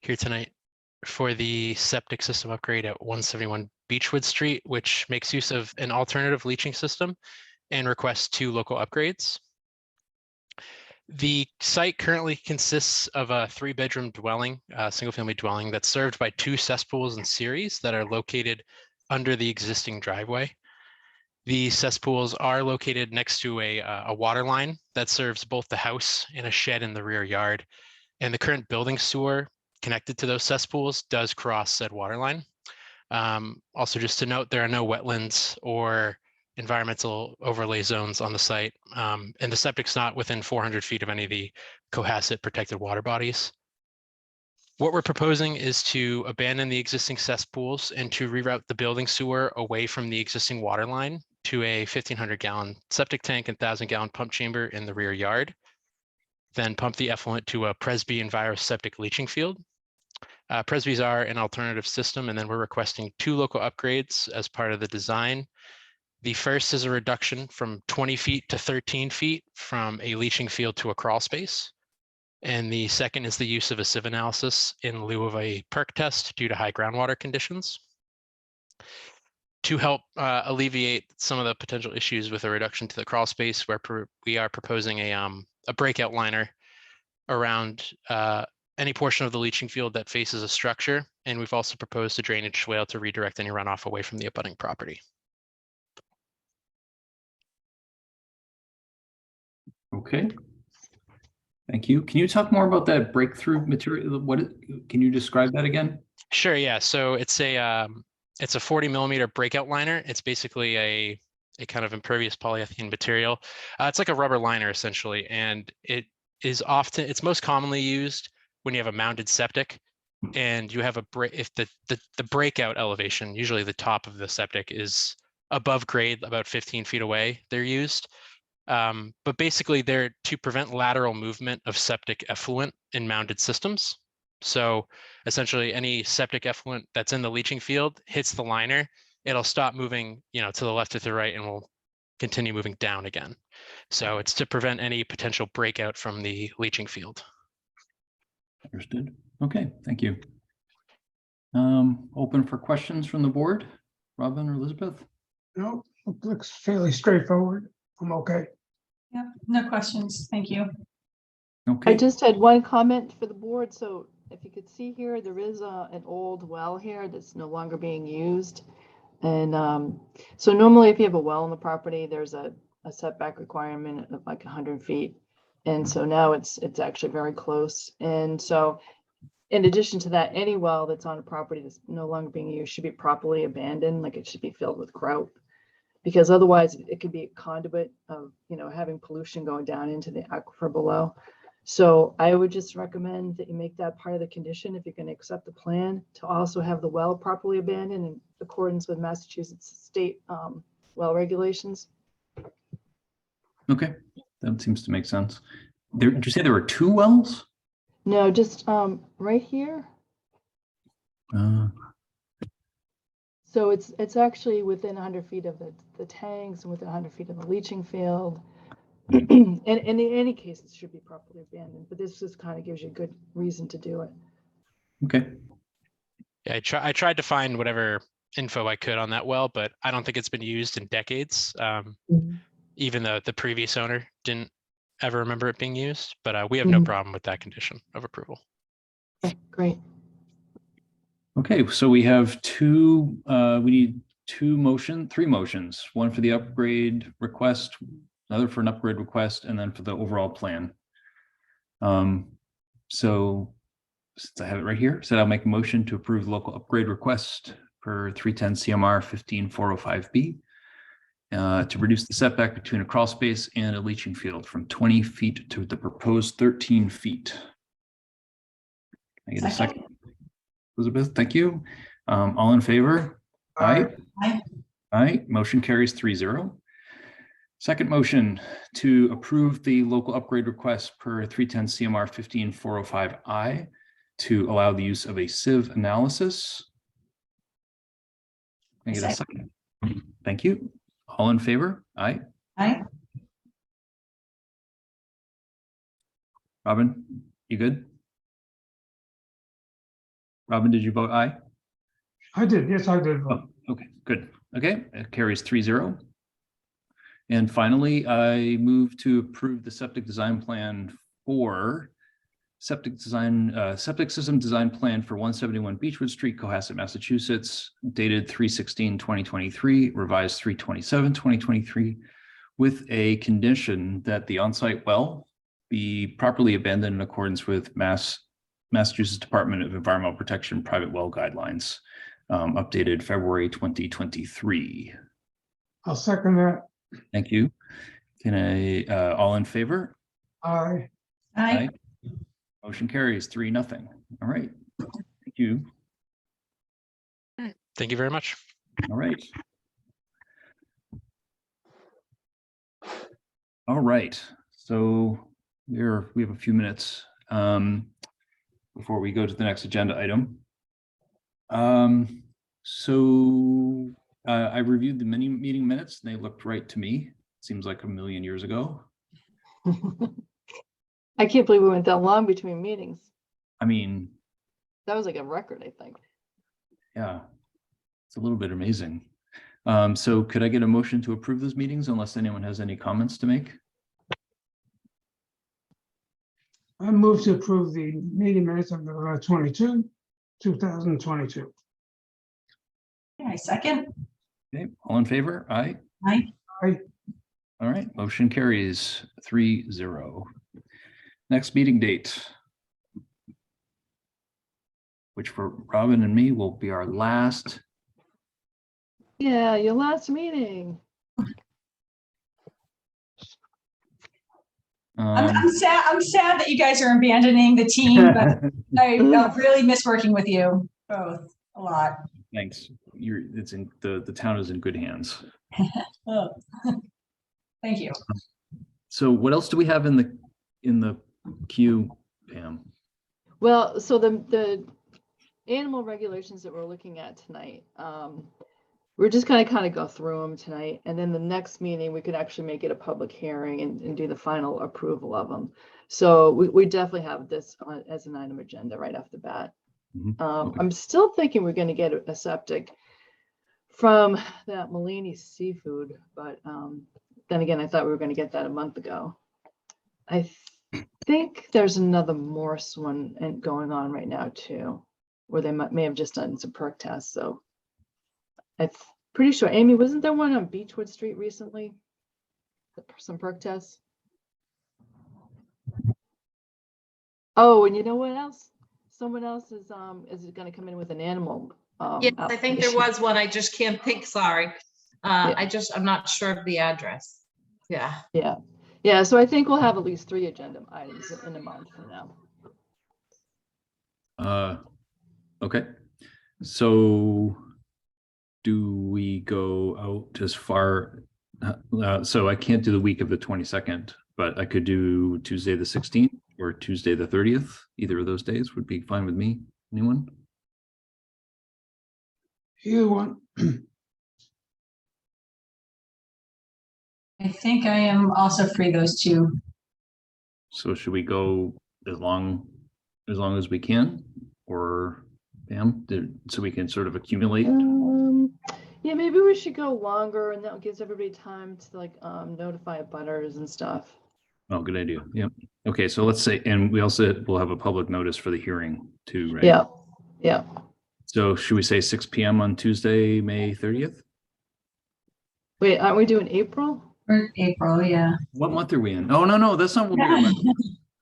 here tonight for the septic system upgrade at 171 Beechwood Street, which makes use of an alternative leaching system and requests 2 local upgrades. The site currently consists of a 3-bedroom dwelling, single-family dwelling that's served by 2 cesspools in series that are located under the existing driveway. The cesspools are located next to a water line that serves both the house and a shed in the rear yard. And the current building sewer connected to those cesspools does cross said water line. Also, just to note, there are no wetlands or environmental overlay zones on the site, and the septic's not within 400 feet of any of the Cohasset protected water bodies. What we're proposing is to abandon the existing cesspools and to reroute the building sewer away from the existing water line to a 1,500-gallon septic tank and 1,000-gallon pump chamber in the rear yard, then pump the effluent to a Presby Enviro septic leaching field. Presbys are an alternative system, and then we're requesting 2 local upgrades as part of the design. The first is a reduction from 20 feet to 13 feet from a leaching field to a crawl space. And the second is the use of a sieve analysis in lieu of a perk test due to high groundwater conditions. To help alleviate some of the potential issues with a reduction to the crawl space, we are proposing a breakout liner around any portion of the leaching field that faces a structure. And we've also proposed a drainage swale to redirect any runoff away from the abutting property. Okay. Thank you. Can you talk more about that breakthrough material? Can you describe that again? Sure, yeah. So it's a 40-millimeter breakout liner. It's basically a kind of impervious polyethylene material. It's like a rubber liner essentially, and it's most commonly used when you have a mounded septic and you have if the breakout elevation, usually the top of the septic, is above grade, about 15 feet away, they're used. But basically they're to prevent lateral movement of septic effluent in mounded systems. So essentially any septic effluent that's in the leaching field hits the liner, it'll stop moving, to the left or to the right, and will continue moving down again. So it's to prevent any potential breakout from the leaching field. Understood. Okay, thank you. Open for questions from the board. Robin or Elizabeth? No, it looks fairly straightforward. I'm okay. Yeah, no questions. Thank you. Okay. I just had one comment for the board. So if you could see here, there is an old well here that's no longer being used. And so normally if you have a well on the property, there's a setback requirement of like 100 feet. And so now it's actually very close. And so in addition to that, any well that's on a property that's no longer being used should be properly abandoned, like it should be filled with grout, because otherwise it could be a conduit of, having pollution going down into the aquifer below. So I would just recommend that you make that part of the condition if you're going to accept the plan, to also have the well properly abandoned in accordance with Massachusetts state well regulations. Okay, that seems to make sense. Did you say there were 2 wells? No, just right here. So it's actually within 100 feet of the tanks and within 100 feet of the leaching field. And in any case, it should be properly abandoned, but this just kind of gives you a good reason to do it. Okay. Yeah, I tried to find whatever info I could on that well, but I don't think it's been used in decades. Even though the previous owner didn't ever remember it being used, but we have no problem with that condition of approval. Okay, great. Okay, so we have we need 3 motions, one for the upgrade request, another for an upgrade request, and then for the overall plan. So since I have it right here, I'll make a motion to approve the local upgrade request for 310 CMR 15405B to reduce the setback between a crawl space and a leaching field from 20 feet to the proposed 13 feet. Can I get a second? Elizabeth, thank you. All in favor? Aye. Aye. Aye. Motion carries 3-0. Second motion to approve the local upgrade request per 310 CMR 15405I to allow the use of a sieve analysis. Can I get a second? Thank you. All in favor? Aye. Aye. Robin, you good? Robin, did you vote aye? I did, yes, I did vote. Oh, okay, good. Okay, it carries 3-0. And finally, I move to approve the septic design plan for septic system design plan for 171 Beechwood Street, Cohasset, Massachusetts, dated 3/16/2023, revised 3/27/2023, with a condition that the on-site well be properly abandoned in accordance with Massachusetts Department of Environmental Protection private well guidelines, updated February 2023. I'll second that. Thank you. Can I, all in favor? Aye. Aye. Motion carries 3-0. All right. Thank you. Thank you very much. All right. All right. So we have a few minutes before we go to the next agenda item. I reviewed the mini meeting minutes and they looked right to me. Seems like a million years ago. I can't believe we went that long between meetings. I mean, That was like a record, I think. yeah, it's a little bit amazing. So could I get a motion to approve those meetings unless anyone has any comments to make? I move to approve the meeting minutes of November 22, 2022. I second. Okay, all in favor? Aye. Aye. Aye. All right, motion carries 3-0. Next meeting date, which for Robin and me will be our last. Yeah, your last meeting. I'm sad. I'm sad that you guys are abandoning the team, but I really miss working with you both a lot. Thanks. The town is in good hands. Oh. Thank you. So what else do we have in the queue, Pam? Well, so the animal regulations that we're looking at tonight, we're just gonna kind of go through them tonight, and then the next meeting, we could actually make it a public hearing and do the final approval of them. So we definitely have this as an item agenda right off the bat. Mhm. Okay. I'm still thinking we're gonna get a septic from that Malini Seafood, but then again, I thought we were gonna get that a month ago. I think there's another Morse one going on right now too, where they may have just done some perk tests, so. I'm pretty sure, Amy, wasn't there one on Beechwood Street recently? Some perk tests? Oh, and you know what else? Someone else is gonna come in with an animal. Yes, I think there application. was one. I just can't think, sorry. I'm not sure of the address. Yeah. Yeah, so I think we'll have at least 3 agenda items in a month from now. Okay. So do we go out as far? So I can't do the week of the 22nd, but I could do Tuesday the 16th or Tuesday the 30th. Either of those days would be fine with me. Anyone? Either one. I think I am also free those two. So should we go as long as we can, or Pam, so we can sort of accumulate? Yeah, maybe we should go longer, and that gives everybody time to like notify butters and stuff. Oh, good idea. Yep. Okay, so let's say, and we also will have a public notice for the hearing too, right? Yeah. So should we say 6 p.m. on Tuesday, May 30th? Wait, aren't we doing April? Or April, yeah. What month are we in? Oh, no, that's not what we're in.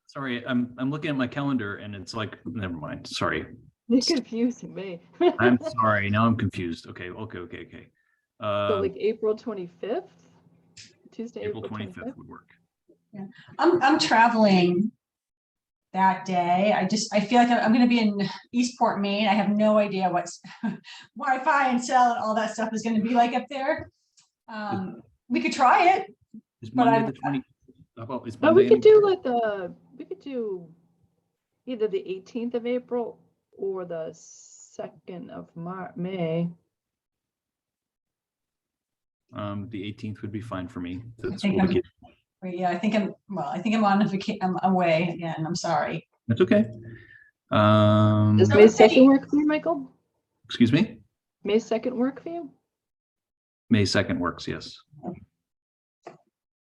Sorry, I'm looking at my calendar and it's like, never mind. Sorry. You're confusing me. I'm sorry. Now I'm confused. Okay. So like April 25th? Tuesday, April April 25th would work. I'm traveling that day. I feel like I'm going to be in Eastport, Maine. I have no idea what's Wi-Fi and cell and all that stuff is going to be like up there. We could try it. Is But Monday I'm- the 20th? How about, is No, we Monday could do any- like we could do either the 18th of April or the 2nd of May. The 18th would be fine for me. That's think what we I'm- get. Yeah, I think I'm on I'm away again. I'm sorry. That's okay. Does So May it's 2nd Eddie. work for you, Michael? Excuse me? May 2nd work for you? May 2nd works, yes.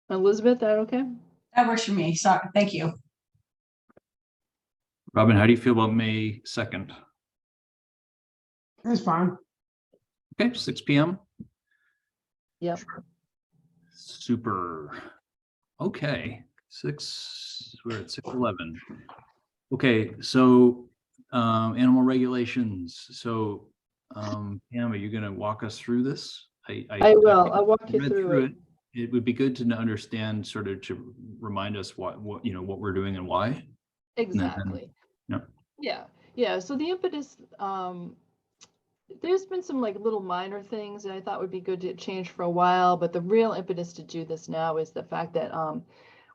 Elizabeth, that okay? That works for me. Sorry, thank you. Robin, how do you feel about May 2nd? It's fine. Okay, 6 p.m. Yep. Super. Okay, we're at 6:11. Okay, so animal regulations. So Pam, are you gonna walk us through this? I will. I'll walk you read through it. It would be good to understand, sort of to remind us what what we're doing and why. Exactly. yeah. Yeah. So the impetus, there's been some like little minor things that I thought would be good to change for a while, but the real impetus to do this now is the fact that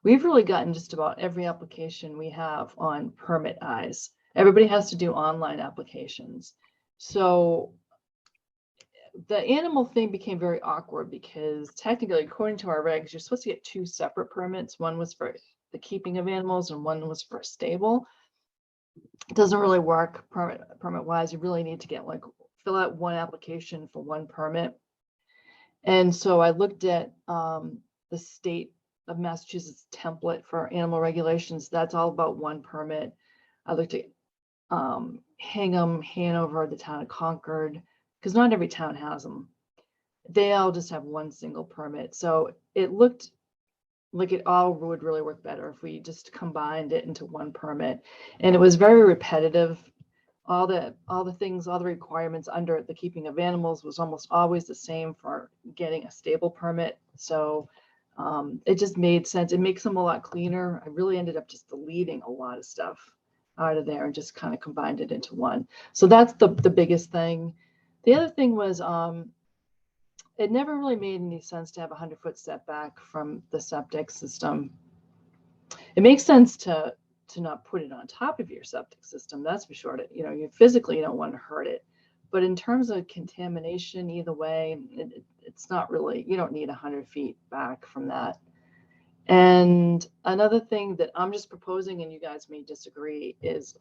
we've really gotten just about every application we have on Permit Eyes. Everybody has to do online applications. So the animal thing became very awkward because technically, according to our regs, you're supposed to get 2 separate permits. One was for the keeping of animals and one was for a stable. It doesn't really work permit wise. You really need to get fill out one application for one permit. And so I looked at the state of Massachusetts template for animal regulations. That's all about one permit. I looked at Hingham, Hanover, the town of Concord, because not every town has them. They all just have one single permit. So it looked like it all would really work better if we just combined it into one permit. And it was very repetitive. All the things, all the requirements under the keeping of animals was almost always the same for getting a stable permit. So it just made sense. It makes them a lot cleaner. I really ended up just deleting a lot of stuff out of there and just kind of combined it into one. So that's the biggest thing. The other thing was it never really made any sense to have a 100-foot setback from the septic system. It makes sense to not put it on top of your septic system, that's for sure. You physically don't want to hurt it, but in terms of contamination, either way, it's not really, you don't need 100 feet back from that. And another thing that I'm just proposing, and you guys may disagree, is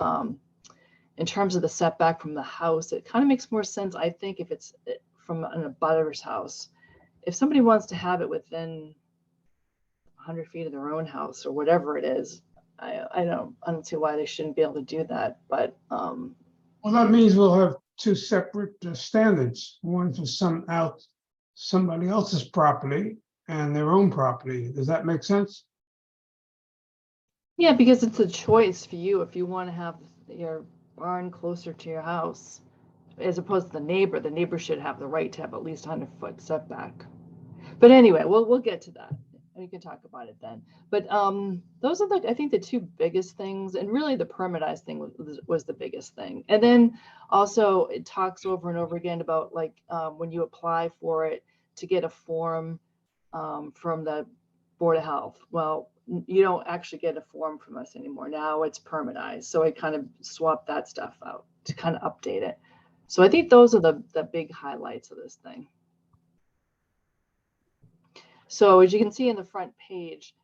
in terms of the setback from the house, it kind of makes more sense, I think, if it's from an abutter's house. If somebody wants to have it within 100 feet of their own house or whatever it is, I don't see why they shouldn't be able to do that. But Well, that means we'll have 2 separate standards, one for somebody else's property and their own property. Does that make sense? yeah, because it's a choice for you if you want to have your barn closer to your house as opposed to the neighbor should have the right to have at least 100-foot setback. But anyway, we'll get to that. We can talk about it then. But those are I think the 2 biggest things, and really the permitized thing was the biggest thing. And then also it talks over and over again about when you apply for it to get a form from the Board of Health. Well, you don't actually get a form from us anymore. Now it's permitized. So I kind of swapped that stuff out to kind of update it. So I think those are the big highlights of this thing. So as you can see in the front page,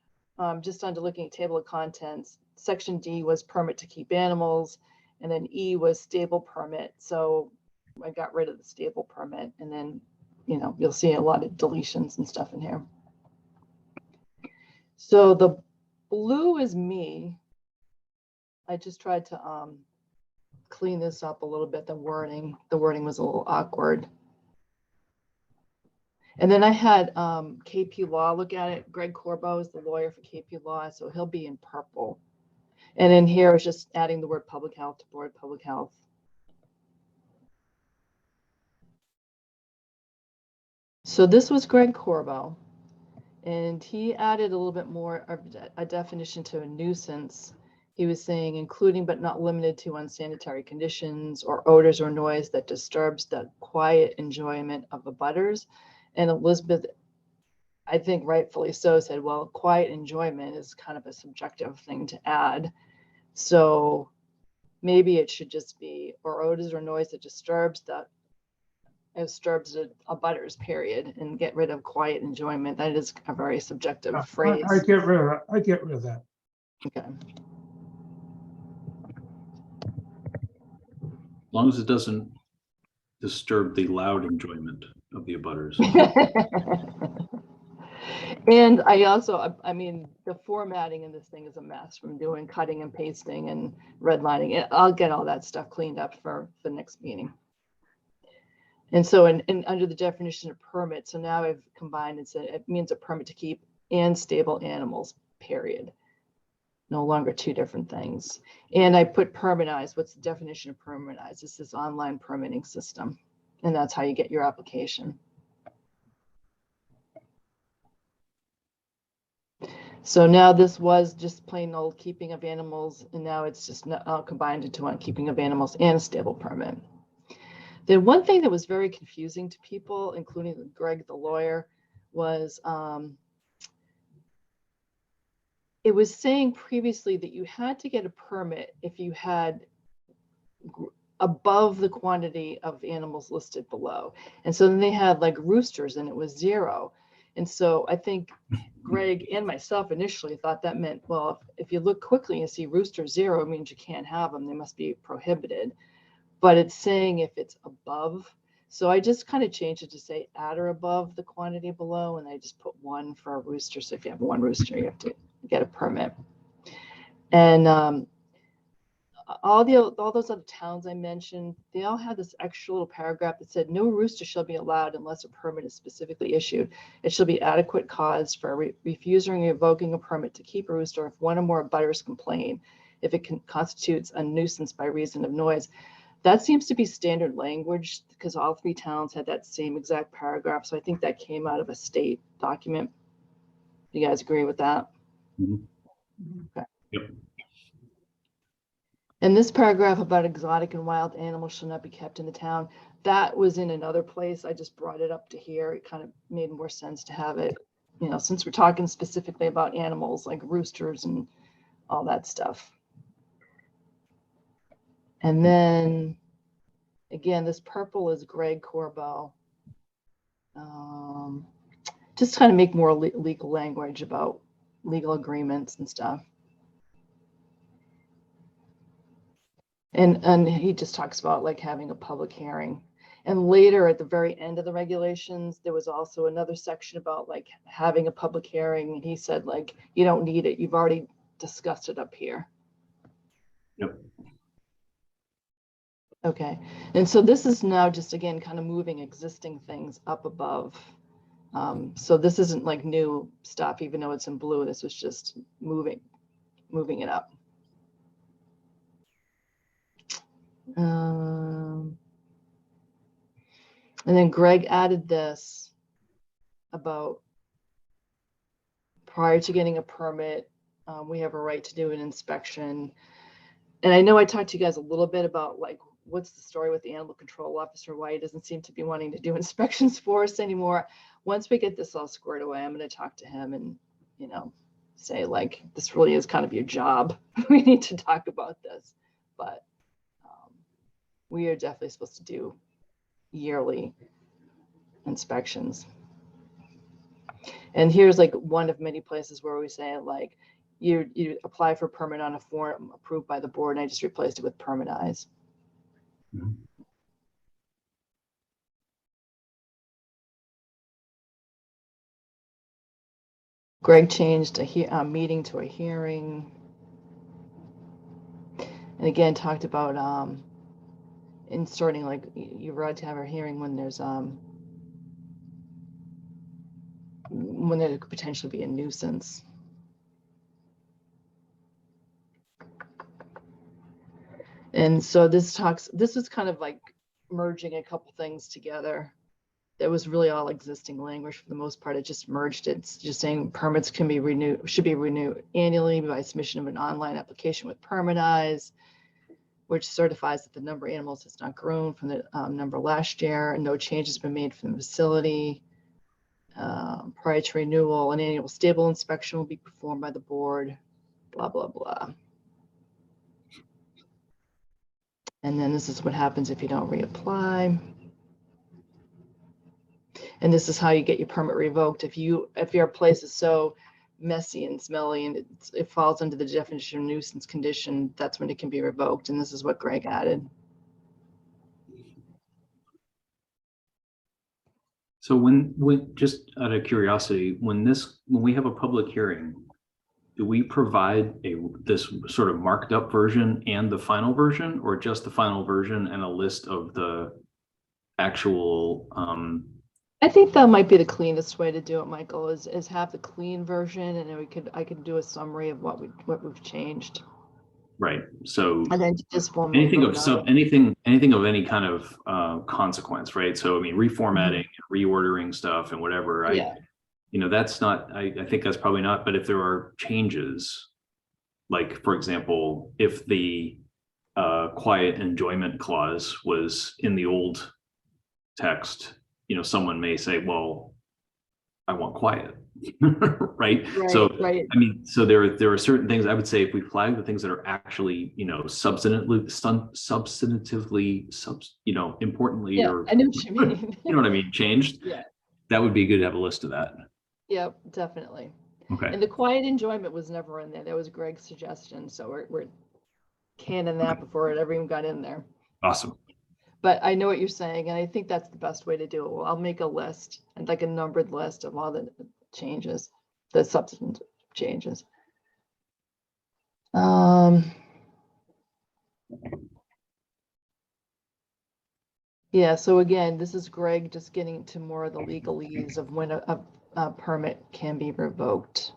just under looking at table of contents, section D was permit to keep animals, and then E was stable permit. So I got rid of the stable permit, and then, you'll see a lot of deletions and stuff in here. So the blue is me. I just tried to clean this up a little bit. The wording was a little awkward. And then I had KP Law look at it. Greg Corbo is the lawyer for KP Law, so he'll be in purple. And in here is just adding the word public health to Board of Public Health. So this was Greg Corbo, and he added a little bit more of a definition to a nuisance. He was saying including but not limited to unsanitary conditions or odors or noise that disturbs the quiet enjoyment of abutters. And Elizabeth, I think rightfully so, said, well, quiet enjoyment is kind of a subjective thing to add. So maybe it should just be or odors or noise that disturbs the abutters, period, and get rid of quiet enjoyment. That is a very subjective phrase. I get rid of that. Okay. long as it doesn't disturb the loud enjoyment of the abutters. And I also, I mean, the formatting in this thing is a mess from doing cutting and pasting and redlining. I'll get all that stuff cleaned up for the next meeting. And so, and under the definition of permit, so now I've combined and said it means a permit to keep and stable animals, period. No longer two different things. And I put permanized. What's the definition of permanized? It's this online permitting system. And that's how you get your application. So now this was just plain old keeping of animals, and now it's just combined into one, keeping of animals and a stable permit. The one thing that was very confusing to people, including Greg, the lawyer, was it was saying previously that you had to get a permit if you had above the quantity of animals listed below. And so then they had like roosters and it was 0. And so I think Greg and myself initially thought that meant, well, if you look quickly and see rooster 0, it means you can't have them. They must be prohibited. But it's saying if it's above. So I just kind of changed it to say at or above the quantity below. And I just put 1 for a rooster. So if you have 1 rooster, you have to get a permit. And all those other towns I mentioned, they all had this extra little paragraph that said no rooster shall be allowed unless a permit is specifically issued. It shall be adequate cause for refusing or revoking a permit to keep a rooster if one or more abutters complain, if it constitutes a nuisance by reason of noise. That seems to be standard language because all 3 towns had that same exact paragraph. So I think that came out of a state document. Do you guys agree with that? Mm-hmm. Okay. Yep. And this paragraph about exotic and wild animals shall not be kept in the town, that was in another place. I just brought it up to here. It kind of made more sense to have it, you know, since we're talking specifically about animals like roosters and all that stuff. And then again, this purple is Greg Corbo. Just kind of make more legal language about legal agreements and stuff. And he just talks about like having a public hearing. And later at the very end of the regulations, there was also another section about like having a public hearing. And he said, like, you don't need it. You've already discussed it up here. Yep. Okay. And so this is now just, again, kind of moving existing things up above. So this isn't like new stuff, even though it's in blue. This was just moving it up. And then Greg added this about prior to getting a permit, we have a right to do an inspection. And I know I talked to you guys a little bit about like, what's the story with the animal control officer, why he doesn't seem to be wanting to do inspections for us anymore. Once we get this all squared away, I'm going to talk to him and, you know, say like, this really is kind of your job. We need to talk about this, but we are definitely supposed to do yearly inspections. And here's like one of many places where we say like, you apply for a permit on a form approved by the board, and I just replaced it with permitize. Mm-hmm. Greg changed a meeting to a hearing. And again, talked about inserting like you're allowed to have a hearing when there's when there could potentially be a nuisance. And so this is kind of like merging a couple things together. That was really all existing language for the most part. It just merged it. It's just saying permits can be renewed, should be renewed annually by submission of an online application with Permitize, which certifies that the number of animals has not grown from the number last year and no change has been made from the facility. Prior to renewal, an annual stable inspection will be performed by the board, blah, blah, blah. And then this is what happens if you don't reapply. And this is how you get your permit revoked. If your place is so messy and smelly and it falls under the definition of nuisance condition, that's when it can be revoked. And this is what Greg added. So when, just out of curiosity, when we have a public hearing, do we provide this sort of marked up version and the final version, or just the final version and a list of the actual, I think that might be the cleanest way to do it, Michael, is have the clean version, and then I could do a summary of what we've changed. right, so And then just formally anything vote of on it. anything of any kind of consequence, right? So I mean, reformatting, reordering stuff and whatever, Yeah, that's not, I think that's probably not, but if there are changes, like, for example, if the quiet enjoyment clause was in the old text, someone may say, well, I want quiet, right? So, right. I mean, so there are certain things I would say, if we flag the things that are actually, substantively, importantly, Yeah, or I know what you mean. you know what I mean, changed, Yeah, that would be good to have a list of that. yeah, definitely. Okay. And the quiet enjoyment was never in there. That was Greg's suggestion, so we're canning that before it ever even got in there. Awesome. But I know what you're saying, and I think that's the best way to do it. Well, I'll make a list, and like a numbered list of all the changes, the substantive changes. Yeah, so again, this is Greg just getting to more of the legalese of when a permit can be revoked.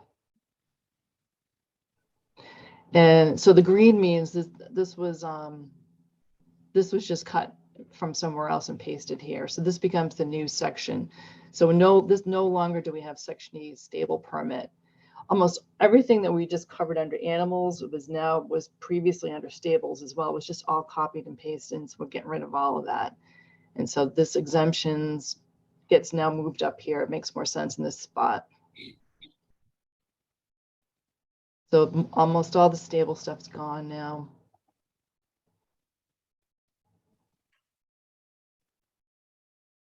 And so the green means this was just cut from somewhere else and pasted here. So this becomes the new section. So no longer do we have section E stable permit. Almost everything that we just covered under animals was previously under stables as well. It was just all copied and pasted. And so we're getting rid of all of that. And so this exemptions gets now moved up here. It makes more sense in this spot. So almost all the stable stuff's gone now.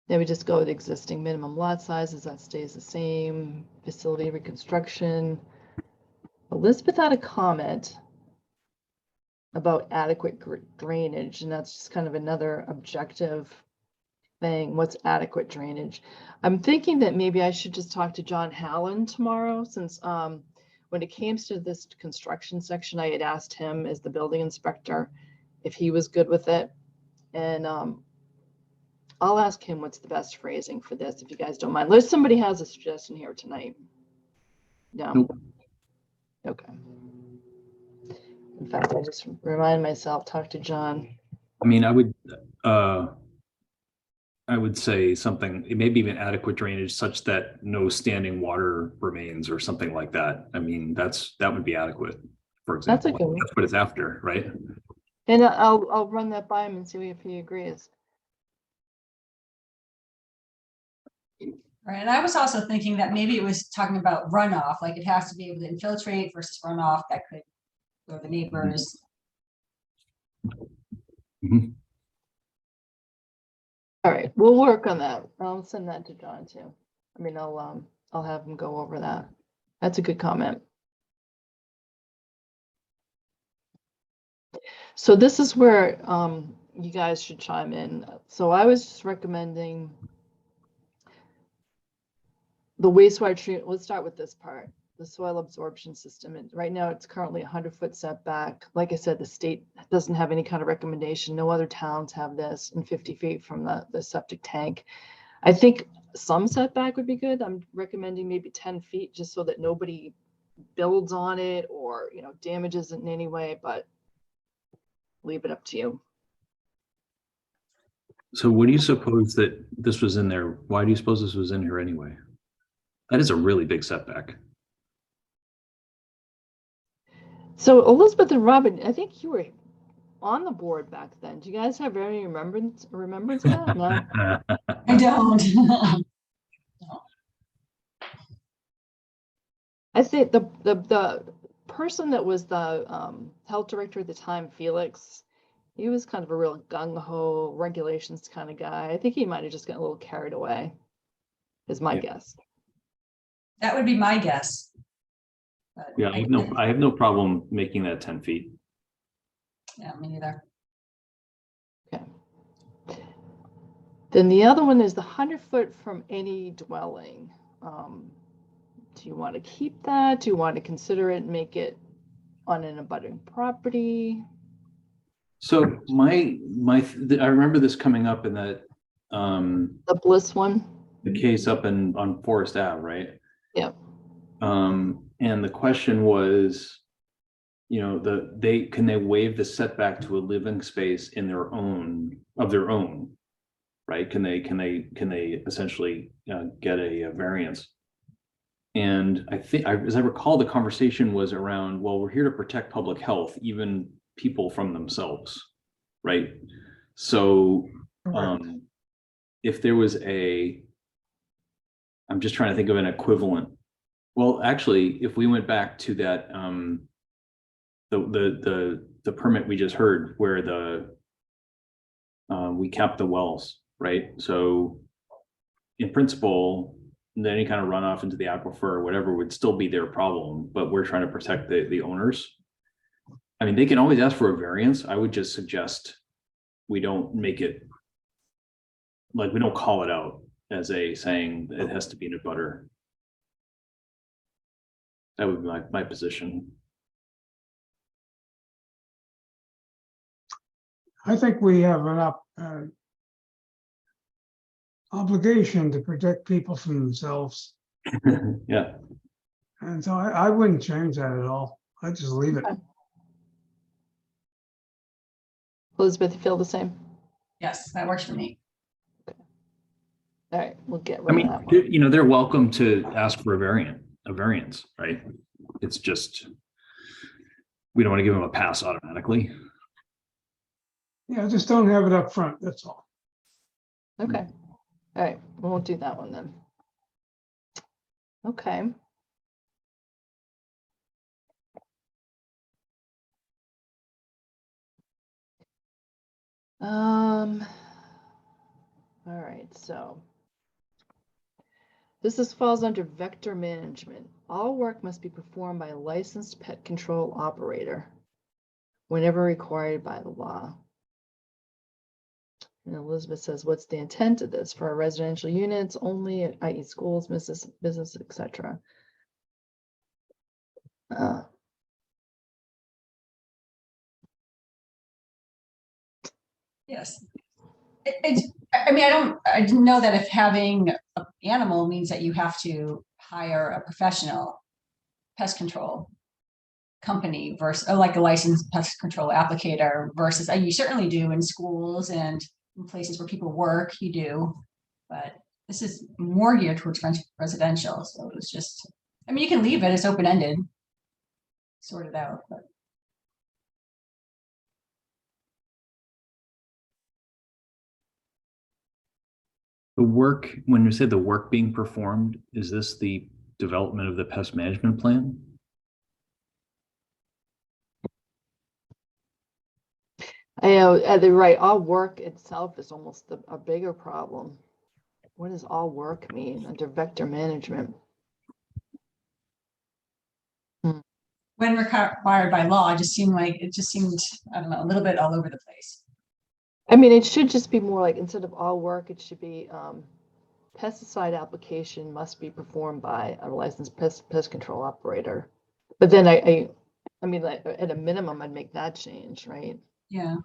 Then we just go with existing minimum lot sizes, that stays the same. Facility reconstruction. Elizabeth had a comment about adequate drainage, and that's just kind of another objective thing. What's adequate drainage? I'm thinking that maybe I should just talk to John Hallen tomorrow, since when it came to this construction section, I had asked him as the building inspector if he was good with it. And I'll ask him what's the best phrasing for this, if you guys don't mind. Unless somebody has a suggestion here tonight. No. Nope. Okay. In fact, I just remind myself, talk to John. I mean, I would say something, maybe even adequate drainage such that no standing water remains or something like that. I mean, that would be adequate, for example. That's a good one. That's what it's after, right? And I'll run that by him and see if he agrees. Right, and I was also thinking that maybe it was talking about runoff, like it has to be able to infiltrate versus runoff that could go to the neighbors. Mhm. All right, we'll work on that. I'll send that to John too. I mean, I'll have him go over that. That's a good comment. So this is where you guys should chime in. So I was just recommending the wastewater treatment. Let's start with this part, the soil absorption system. And right now it's currently 100-foot setback. Like I said, the state doesn't have any kind of recommendation. No other towns have this, and 50 feet from the septic tank. I think some setback would be good. I'm recommending maybe 10 feet just so that nobody builds on it or, damages it in any way, but leave it up to you. So what do you suppose that this was in there? Why do you suppose this was in here anyway? That is a really big setback. So Elizabeth and Robin, I think you were on the board back then. Do you guys have any remembrance of that? No? I don't. I think the person that was the health director at the time, Felix, he was kind of a real gung-ho regulations kind of guy. I think he might have just gotten a little carried away, is my guess. That would be my guess. But Yeah, I have no problem making that 10 feet. Yeah, me neither. Okay. Then the other one is the 100-foot from any dwelling. Do you want to keep that? Do you want to consider it and make it on an abutting property? So I remember this coming up in that, The Bliss one? the case up on Forest Ave, right? Yep. And the question was, you know, can they waive the setback to a living space in their own, right? Can they essentially get a variance? And I think, as I recall, the conversation was around, well, we're here to protect public health, even people from themselves, right? So Correct. if there was I'm just trying to think of an equivalent. Well, actually, if we went back to that, the permit we just heard where we capped the wells, right? So in principle, any kind of runoff into the aquifer or whatever would still be their problem, but we're trying to protect the owners. I mean, they can always ask for a variance. I would just suggest we don't make it, like, we don't call it out as saying it has to be in a butter. That would be my position. I think we have an obligation to protect people from themselves. Yeah. And so I wouldn't change that at all. I'd just leave it. Okay. Elizabeth, you feel the same? Yes, that works for me. All right, we'll get I rid of mean, that one. you know, they're welcome to ask for a variance, right? It's just, we don't want to give them a pass automatically. Yeah, just don't have it up front, that's all. Okay. All right, we won't do that one then. Okay. All right, so this falls under vector management. All work must be performed by a licensed pet control operator whenever required by the law. And Elizabeth says, what's the intent of this for our residential units only, i.e. schools, business, etc. Yes. I mean, I didn't know that if having an animal means that you have to hire a professional pest control company versus like a licensed pest control applicator versus, you certainly do in schools and in places where people work, you do, but this is more geared towards residential. So it was just, I mean, you can leave it as open-ended, sort it out, but. The work, when you say the work being performed, is this the development of the pest management plan? I know, they're right. All work itself is almost a bigger problem. What does all work mean under vector management? When required by law, it just seemed, I don't know, a little bit all over the place. I mean, it should just be more like, instead of all work, it should be pesticide application must be performed by a licensed pest control operator. But then I mean, like, at a minimum, I'd make that change, right? Yeah.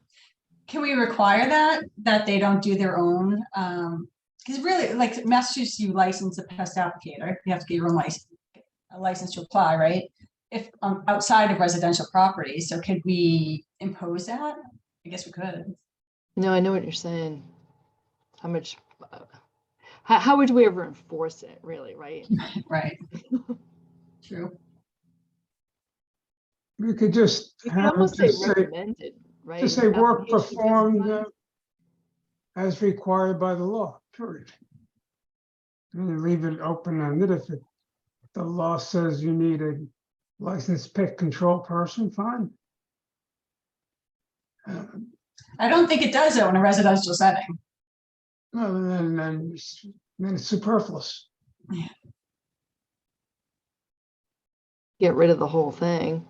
Can we require that they don't do their own? Because really, like Massachusetts, you license a pest applicator, you have to get your own license, a license to apply, right? If outside of residential properties, so could we impose that? I guess we could. No, I know what you're saying. How much, how would we ever enforce it, really, right? Right. True. We could just You can have it almost say just say, recommended, right? just say work Application performed design. as required by the law, period. And you leave it open-ended. If the law says you need a licensed pet control person, fine. I don't think it does though in a residential setting. Well, then it's superfluous. Get rid of the whole thing.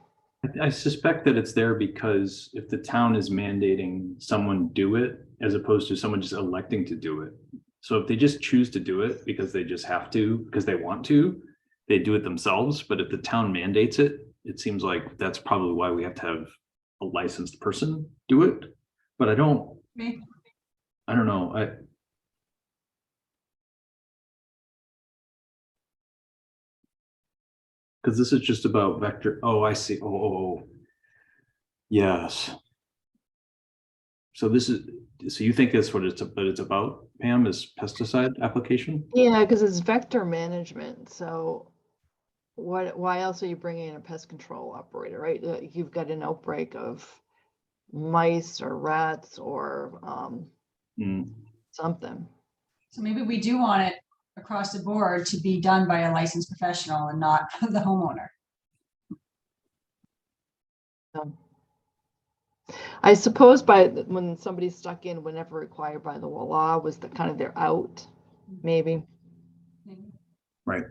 I suspect that it's there because if the town is mandating someone do it, as opposed to someone just electing to do it. So if they just choose to do it because they just have to, because they want to, they do it themselves. But if the town mandates it, it seems like that's probably why we have to have a licensed person do it. But I don't know. Because this is just about vector. Oh, I see. Oh, yes. So so you think that's what it's about, Pam, is pesticide application? Yeah, because it's vector management, so why else are you bringing in a pest control operator, right? You've got an outbreak of mice or rats or something. So maybe we do want it across the board to be done by a licensed professional and not the homeowner. I suppose when somebody's stuck in whenever required by the law was the kind of their out, maybe. Right.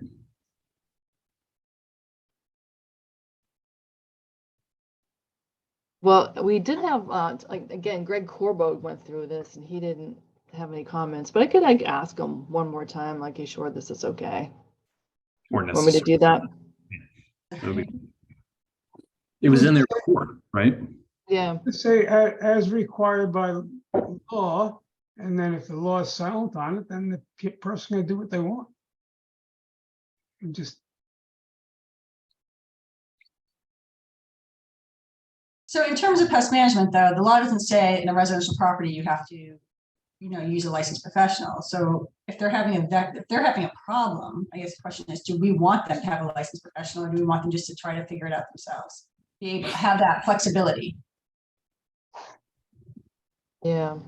Well, we did have, like, again, Greg Corbo went through this and he didn't have any comments, but I could like ask him one more time, like, you sure this is okay? Or Want me to do that? It was in their report, right? Yeah. Say as required by law, and then if the law is silent on it, then the person can do what they want. And just, So in terms of pest management, though, the law doesn't say in a residential property, you have to, use a licensed professional. So if they're having a problem, I guess the question is, do we want them to have a licensed professional, or do we want them just to try to figure it out themselves? Be able to have that flexibility. Yeah.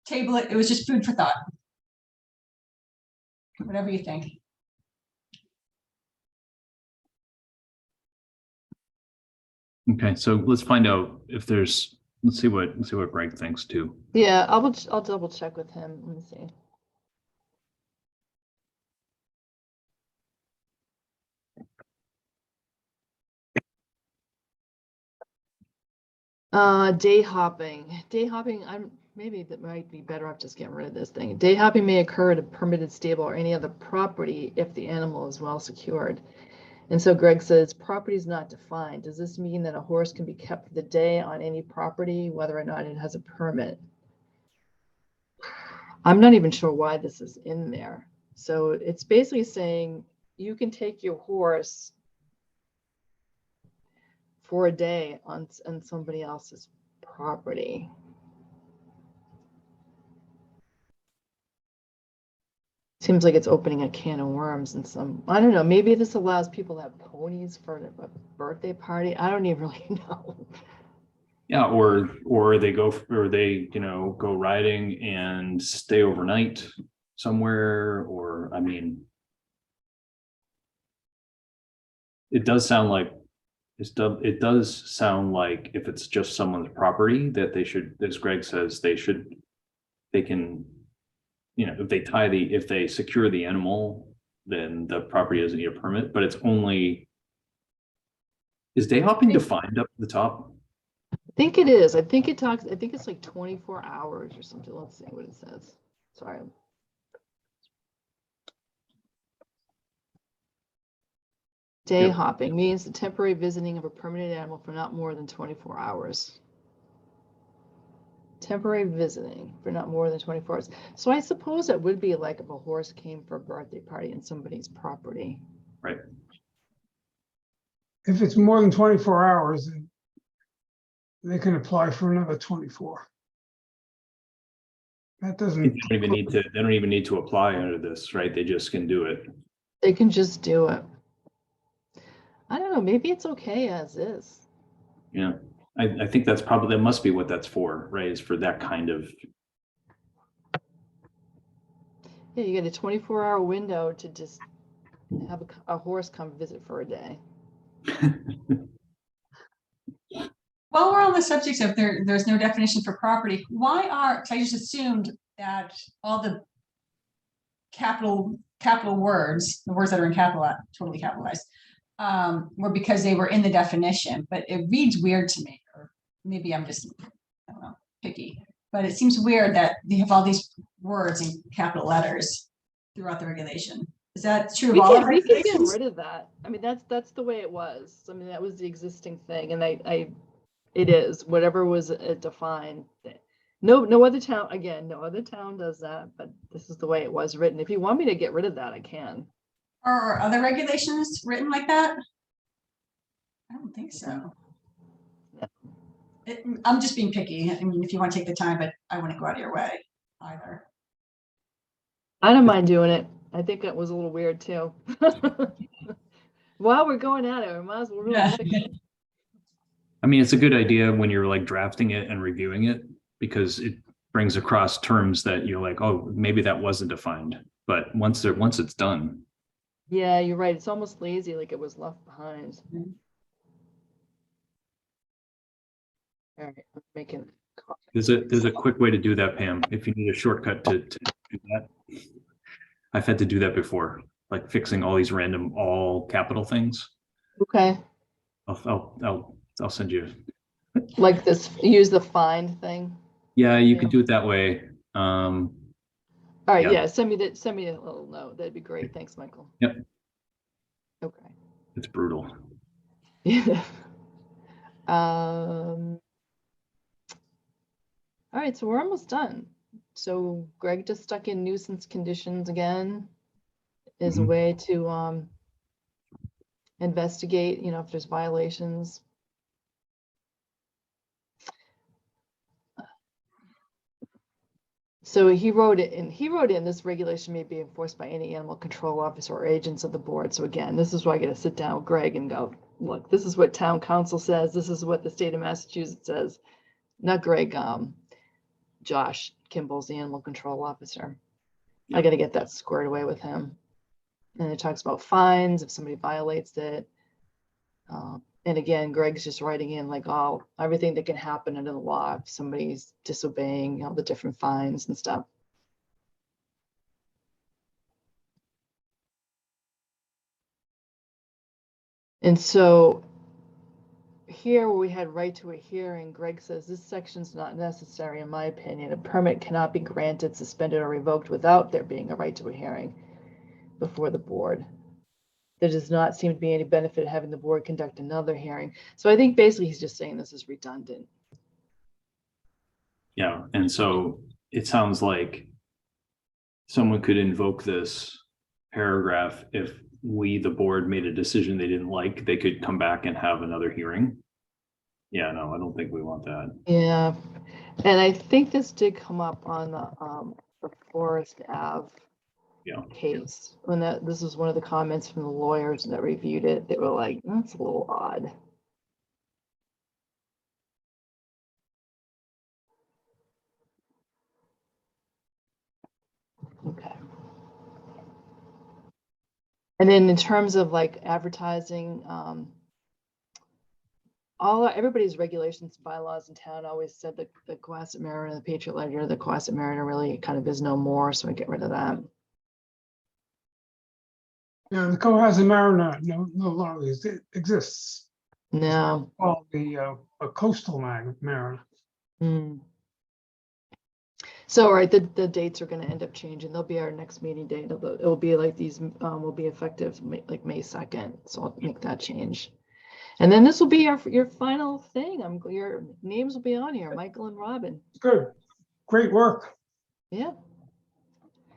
Table it. It was just food for thought. Whatever you think. Okay, so let's find out if there's, let's see what Greg thinks too. Yeah, I'll double check with him. Let me see. Day hopping. Maybe that might be better off just getting rid of this thing. Day hopping may occur at a permitted stable or any other property if the animal is well secured. And so Greg says, property is not defined. Does this mean that a horse can be kept for the day on any property, whether or not it has a permit? I'm not even sure why this is in there. So it's basically saying you can take your horse for a day on somebody else's property. Seems like it's opening a can of worms and I don't know, maybe this allows people to have ponies for a birthday party. I don't even really know. Yeah, or they go go riding and stay overnight somewhere, or I mean, it does sound like it does sound like if it's just someone's property that they should, as Greg says, they can, if they secure the animal, then the property doesn't need a permit, but it's only, is day hopping defined up at the top? I think it is. I think it's like 24 hours or something. Let's see what it says. Sorry. Day hopping means the temporary visiting of a permanent animal for not more than 24 hours. Temporary visiting for not more than 24 hours. So I suppose it would be like if a horse came for a birthday party in somebody's property. Right. if it's more than 24 hours, then they can apply for another 24. That doesn't. They don't even need to apply under this, right? They just can do it. They can just do it. I don't know, maybe it's okay as is. Yeah, I think that must be what that's for, right? Is for that kind of. Yeah, you get a 24-hour window to just have a horse come visit for a day. While we're on the subject of there's no definition for property, because I just assumed that all the capital words, the words that are in totally capitalized, were because they were in the definition, but it reads weird to me, or maybe I'm just, I don't know, picky. But it seems weird that they have all these words in capital letters throughout the regulation. Is that true of We all can, of we can get regulations? rid of that. I mean, that's the way it was. I mean, that was the existing thing, and it is whatever was defined. No other town, again, no other town does that, but this is the way it was written. If you want me to get rid of that, I can. Are other regulations written like that? I don't think so. Yeah. I'm just being picky. I mean, if you want to take the time, but I wouldn't go out of your way either. I don't mind doing it. I think it was a little weird too. While we're going at it, we might as well really Yeah. fix it. I mean, it's a good idea when you're like drafting it and reviewing it, because it brings across terms that you're like, oh, maybe that wasn't defined. But once it's done, Yeah, you're right. It's almost lazy, like it was left behind. Mhm. All right, I'm making coffee. there's a quick way to do that, Pam. If you need a shortcut to do that, I've had to do that before, like fixing all these random all capital things. Okay, I'll send you. like this, use the find thing. Yeah, you Yeah. can do it that way. All right, Yeah. yeah, send me a little note. That'd be great. Thanks, Michael. Yep. Okay. It's brutal. Yeah. All right, so we're almost done. So Greg just stuck in nuisance conditions again as a Mhm. way to investigate, you know, if there's violations. So he wrote it in, this regulation may be enforced by any animal control officer or agents of the board. So again, this is where I get to sit down with Greg and go, look, this is what town council says. This is what the state of Massachusetts says. Not Greg, Josh Kimball's the animal control officer. I Yep. got to get that squared away with him. And it talks about fines if somebody violates it. And again, Greg's just writing in like everything that can happen under the law if somebody's disobeying, all the different fines and stuff. And so here where we had right to a hearing, Greg says this section's not necessary in my opinion. A permit cannot be granted, suspended, or revoked without there being a right to a hearing before the board. There does not seem to be any benefit of having the board conduct another hearing. So I think basically he's just saying this is redundant. Yeah, and so it sounds like someone could invoke this paragraph if we, the board, made a decision they didn't like, they could come back and have another hearing. Yeah, no, I don't think we want that. Yeah, and I think this did come up on the Forest Ave Yeah. case. When this was one of the comments from the lawyers that reviewed it. They were like, that's a little odd. Okay. And then in terms of like advertising, everybody's regulations, bylaws in town always said that the Cohasset Mariner, the Patriot Ledger, the Cohasset Mariner really kind of is no more, so I get rid of that. Yeah, the Cohasset Mariner no longer exists. No. Called the a coastal mariner. Mm. So, all right, the dates are going to end up changing. They'll be our next meeting date. It'll be like these will be effective like May 2nd. So I'll make that change. And then this will be your final thing. Your names will be on here, Michael and Robin. Good, great work. Yeah.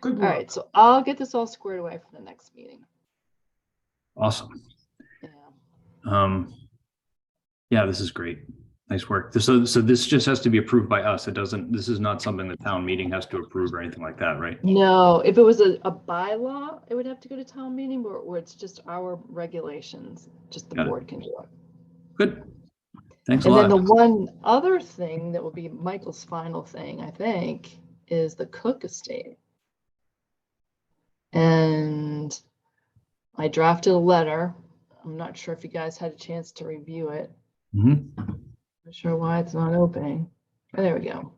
Good All work. right. So I'll get this all squared away for the next meeting. Awesome. Yeah. Yeah, this is great. Nice work. So this just has to be approved by us. This is not something the town meeting has to approve or anything like that, right? No, if it was a bylaw, it would have to go to town meeting, where it's just our regulations, just the Got it. board can do it. Good. Thanks a And then lot. the one other thing that will be Michael's final thing, I think, is the Cook estate. And I drafted a letter. I'm not sure if you guys had a chance to review it. Mhm. Not sure why it's not opening. Oh, there we go.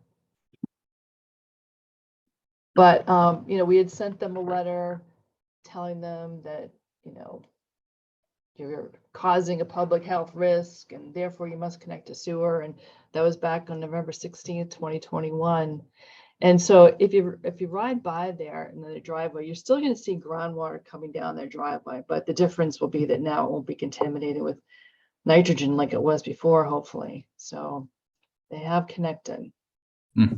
But, you know, we had sent them a letter telling them that, you know, you're causing a public health risk and therefore you must connect to sewer. And that was back on November 16th, 2021. And so if you ride by there in the driveway, you're still going to see groundwater coming down their driveway, but the difference will be that now it won't be contaminated with nitrogen like it was before, hopefully. So they have connected. Hmm.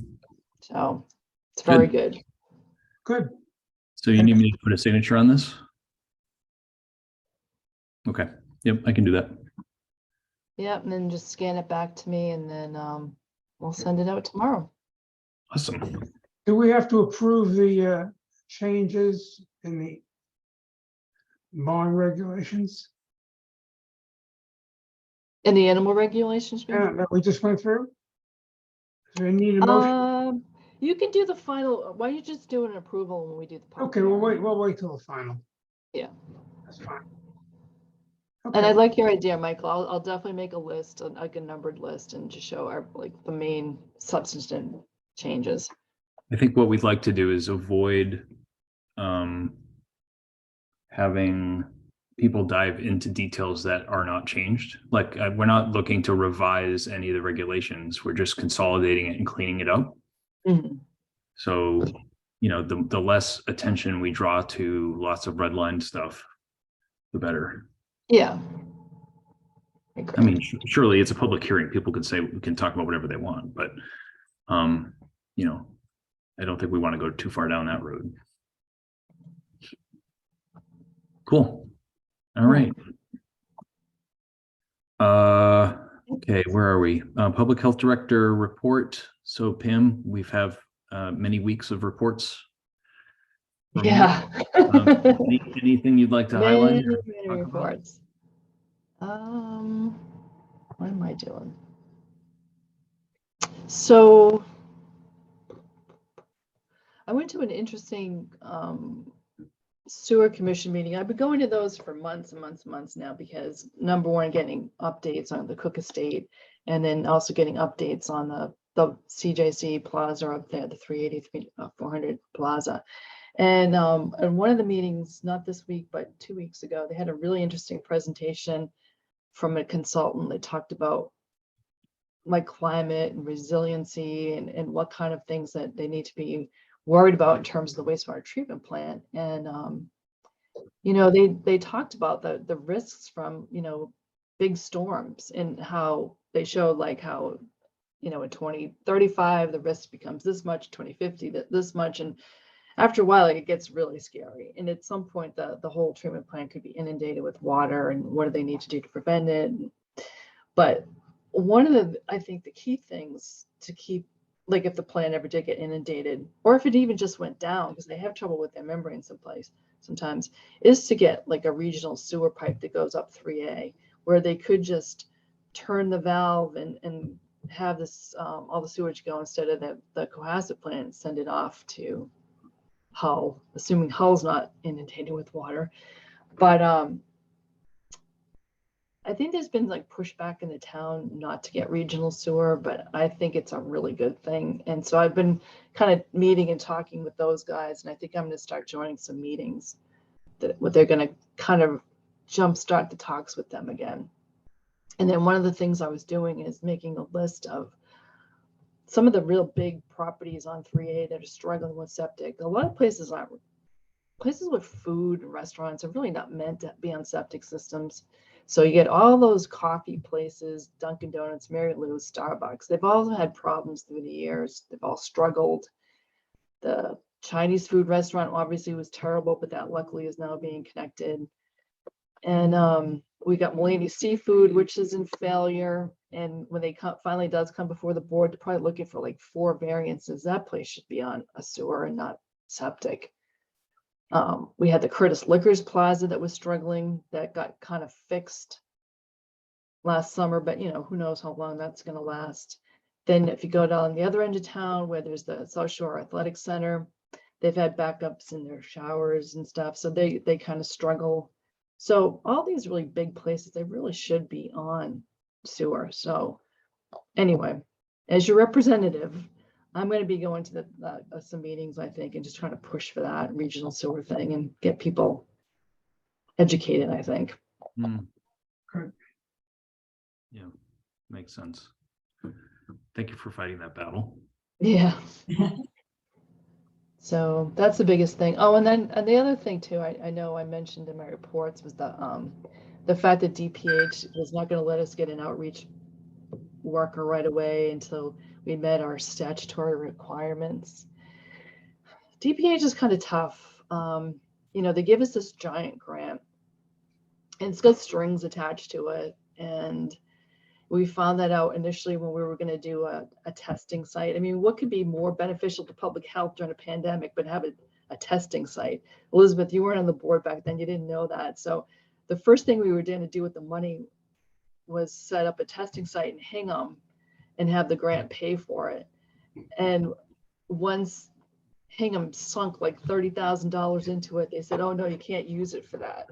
So it's very good. Good. So you need me to put a signature on this? Okay, yep, I can do that. Yep, and then just scan it back to me and then we'll send it out tomorrow. Awesome. Do we have to approve the changes in the barn regulations And the animal regulations? you mean? that we just went through? Do we need a motion? You can do the final, why don't you just do an approval when we do the public Okay, hearing? we'll wait till the final. Yeah. That's fine. And Okay, I like your idea, Michael. I'll definitely make a list, like a numbered list, and just show our, like, the main substantive changes. I think what we'd like to do is avoid having people dive into details that are not changed. Like we're not looking to revise any of the regulations. We're just consolidating it and cleaning it up. Mhm. So, you know, the less attention we draw to lots of red line stuff, the better. Yeah. I mean, surely it's a public hearing. People can talk about whatever they want, but, you know, I don't think we want to go too far down that road. Cool. All right. Okay, where are we? Public Health Director report. So Pam, we've have many weeks of reports. from you. Yeah. Anything you'd like to highlight? Many, or many talk about? reports. What am I doing? So I went to an interesting sewer commission meeting. I've been going to those for months and months and months now because number one, getting updates on the Cook Estate, and then also getting updates on the CJC Plaza up there, the 383 400 Plaza. And one of the meetings, not this week, but 2 weeks ago, they had a really interesting presentation from a consultant that talked about like climate and resiliency and what kind of things that they need to be worried about in terms of the wastewater treatment plant. And, you know, they talked about the risks from, you know, big storms and how they showed like how, you know, in 2035, the risk becomes this much, 2050, this much. And after a while, like, it gets really scary. And at some point, the whole treatment plant could be inundated with water, and what do they need to do to prevent it? But one of the, I think the key things to keep, like if the plant ever did get inundated, or if it even just went down, because they have trouble with their membranes someplace sometimes, is to get like a regional sewer pipe that goes up 3A, where they could just turn the valve and have this all the sewage go instead of the Cohasset plant and send it off to Hull, assuming Hull's not inundated with water. But I think there's been like pushback in the town not to get regional sewer, but I think it's a really good thing. And so I've been kind of meeting and talking with those guys, and I think I'm going to start joining some meetings that what they're going to kind of jumpstart the talks with them again. And then one of the things I was doing is making a list of some of the real big properties on 3A that are struggling with septic. A lot of places with food and restaurants are really not meant to be on septic systems. So you get all those coffee places, Dunkin' Donuts, Mary Lou's, Starbucks. They've all had problems through the years. They've all struggled. The Chinese food restaurant obviously was terrible, but that luckily is now being connected. And we got Mulaney Seafood, which is in failure. And when they finally does come before the board, they're probably looking for like 4 variances. That place should be on a sewer and not septic. We had the Curtis Liquors Plaza that was struggling, that got kind of fixed last summer, but you know, who knows how long that's going to last. Then if you go down the other end of town where there's the South Shore Athletic Center, they've had backups in their showers and stuff. So they kind of struggle. So all these really big places, they really should be on sewer. So anyway, as your representative, I'm going to be going to some meetings, I think, and just trying to push for that regional sewer thing and get people educated, I think. Hmm. Good. Yeah, makes sense. Thank you for fighting that battle. Yeah. So that's the biggest thing. Oh, and the other thing too, I know I mentioned in my reports was the fact that DPH was not going to let us get an outreach worker right away until we met our statutory requirements. DPH is kind of tough. You know, they give us this giant grant and it's got strings attached to it. And we found that out initially when we were going to do a testing site. I mean, what could be more beneficial to public health during a pandemic, but have a testing site? Elizabeth, you weren't on the board back then. You didn't know that. So the first thing we were going to do with the money was set up a testing site in Hingham and have the grant pay for it. And once Hingham sunk like $30,000 into it, they said, oh no, you can't use it for that.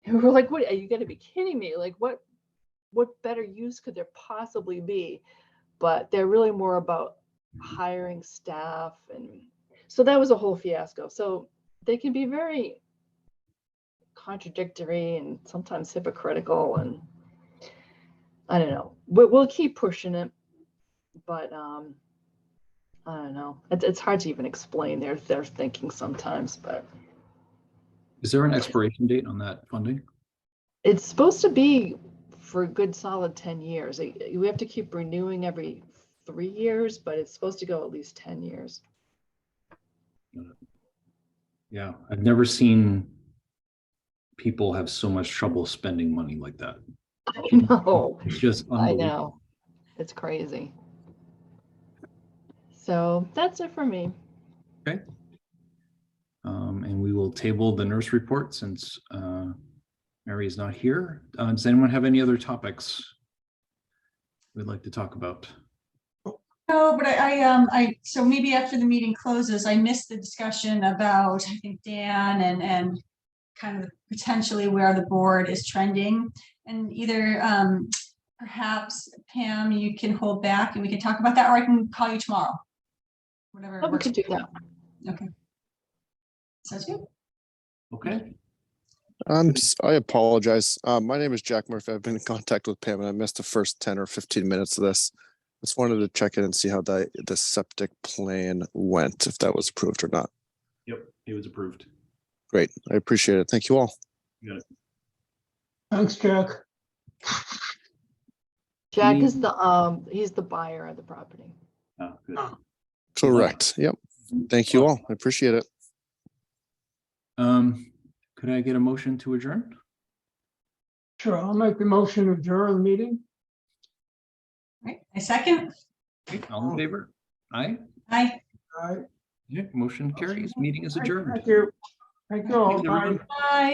And we were like, what, are you gonna be kidding me? Like what better use could there possibly be? But they're really more about hiring staff. And so that was a whole fiasco. So they can be very contradictory and sometimes hypocritical. And I don't know, we'll keep pushing it, but I don't know. It's hard to even explain their thinking sometimes, but Is there an expiration date on that funding? it's supposed to be for a good solid 10 years. We have to keep renewing every 3 years, but it's supposed to go at least 10 years. Yeah, I've never seen people have so much trouble spending money like that. I know. It's just I unbelievable. know. It's crazy. So that's it for me. Okay. And we will table the nurse report since Mary is not here. Does anyone have any other topics we'd like to talk about? No, but so maybe after the meeting closes, I missed the discussion about, I think, Dan and kind of potentially where the board is trending. And either perhaps Pam, you can hold back and we can talk about that, or I can call you tomorrow. Whatever Oh, we works. could do that. Okay. Sounds good. Okay. I apologize. My name is Jack Murphy. I've been in contact with Pam and I missed the first 10 or 15 minutes of this. Just wanted to check in and see how the septic plan went, if that was approved or not. Yep, it was approved. Great. I appreciate it. Thank you all. You got it. Thanks, Jack. Jack is he's the buyer of the property. Oh, good. Oh. Correct. Yep. Thank you all. I appreciate it. Could I get a motion to adjourn? Sure, I'll make the motion to adjourn the meeting. Right. A second. Okay, all in favor? Aye. Hi. All right. Yeah, motion carries. Meeting is adjourned. Thank you. Thank you all. Thanks, everyone. Bye. Bye.